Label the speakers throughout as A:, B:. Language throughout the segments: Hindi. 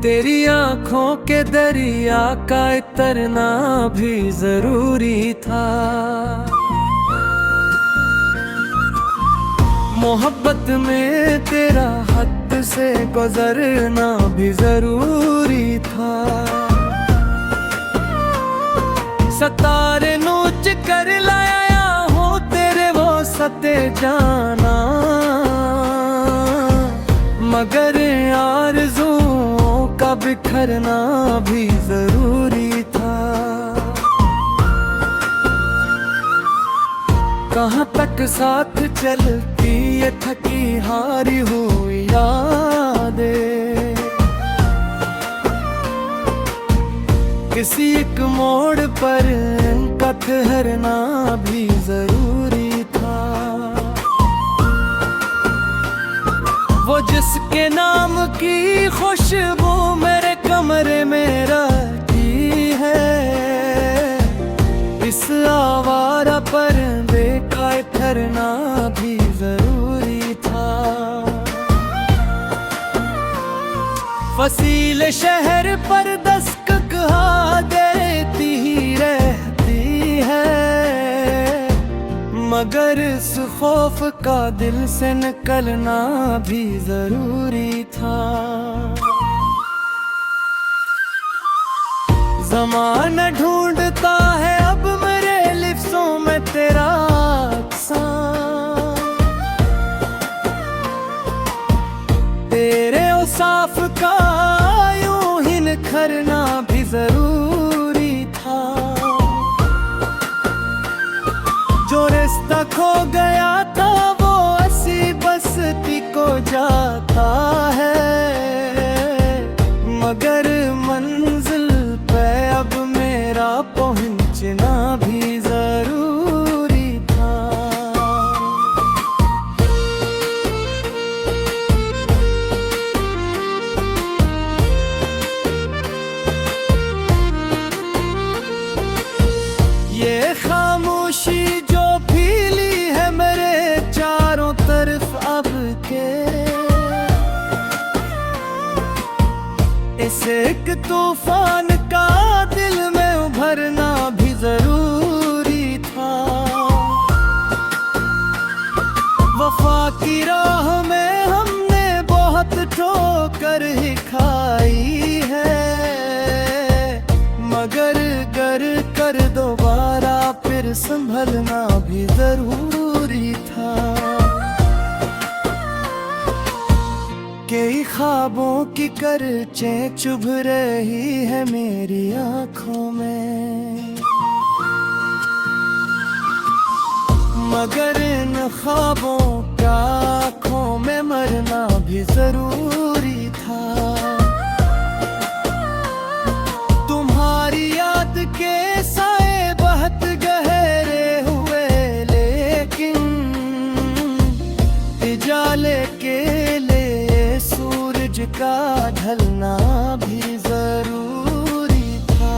A: तेरी आंखों के दरिया का इतना भी जरूरी था। मोहब्बत में तेरा हद से गुजरना भी जरूरी था। सतारे नोच कर लाया हो तेरे वो सते जाना, मगर आरज़ुओं का बिखरना भी जरूरी था। कहाँ तक साथ चलती ये थकी हारी हुई यादें, किसी एक मोड़ पर इनका ठहरना भी जरूरी था। वो जिसके नाम की खुशबू मेरे कमरे में रहती है, इस आवारा परिंदे का ठहरना भी जरूरी था। फसीले शहर पर दस्तक देती ही रहती है, मगर इस खौफ का दिल से निकलना भी जरूरी था। ज़माना ढूंढता है अब मेरे लिफ्ज़ों में तेरा अक्सां, तेरे औसाफ का यूं ही निखरना भी जरूरी था। जो रिश्ता खो गया था वो ऐसी बस्ती को जाता है, मगर मंजिल पे अब मेरा पहुंचना भी जरूरी था। ये खामोशी जो फैली है मेरे चारों तरफ अब के, इस एक तूफान का दिल में उभरना भी जरूरी था। वफा की राह में हमने बहुत ठोकर ही खाई है, मगर गर कर दोबारा फिर संभलना भी जरूरी था। कई ख्वाबों की करचें चुभ रही है मेरी आंखों में, मगर इन ख्वाबों का आंखों में मरना भी जरूरी था। तुम्हारी याद के साए बहुत गहरे हुए, लेकिन उजाले के लिए सूरज का ढलना भी जरूरी था।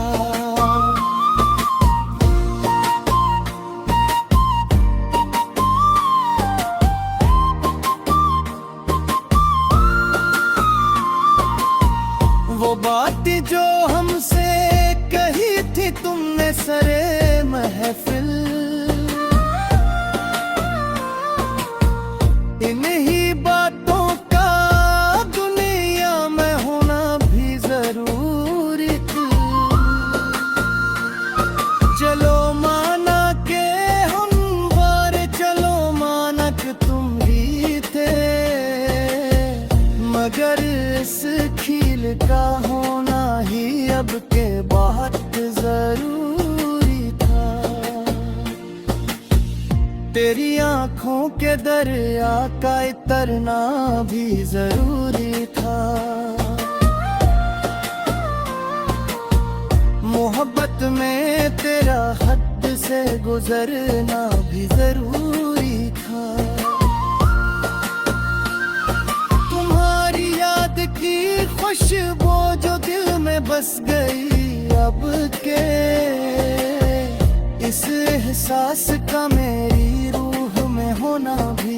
A: वो बातें जो हमसे कही थी तुमने सरे महफिल, इन्हीं बातों का दुनिया में होना भी जरूरी थी। चलो माना के हमवारे, चलो माना कि तुम ही थे, मगर इस खील का होना ही अब के बहुत जरूरी था। तेरी आंखों के दरिया का इतना भी जरूरी था। मोहब्बत में तेरा हद से गुजरना भी जरूरी था। तुम्हारी याद की खुशबू जो दिल में बस गई अब के, इस एहसास का मेरी रूह में होना भी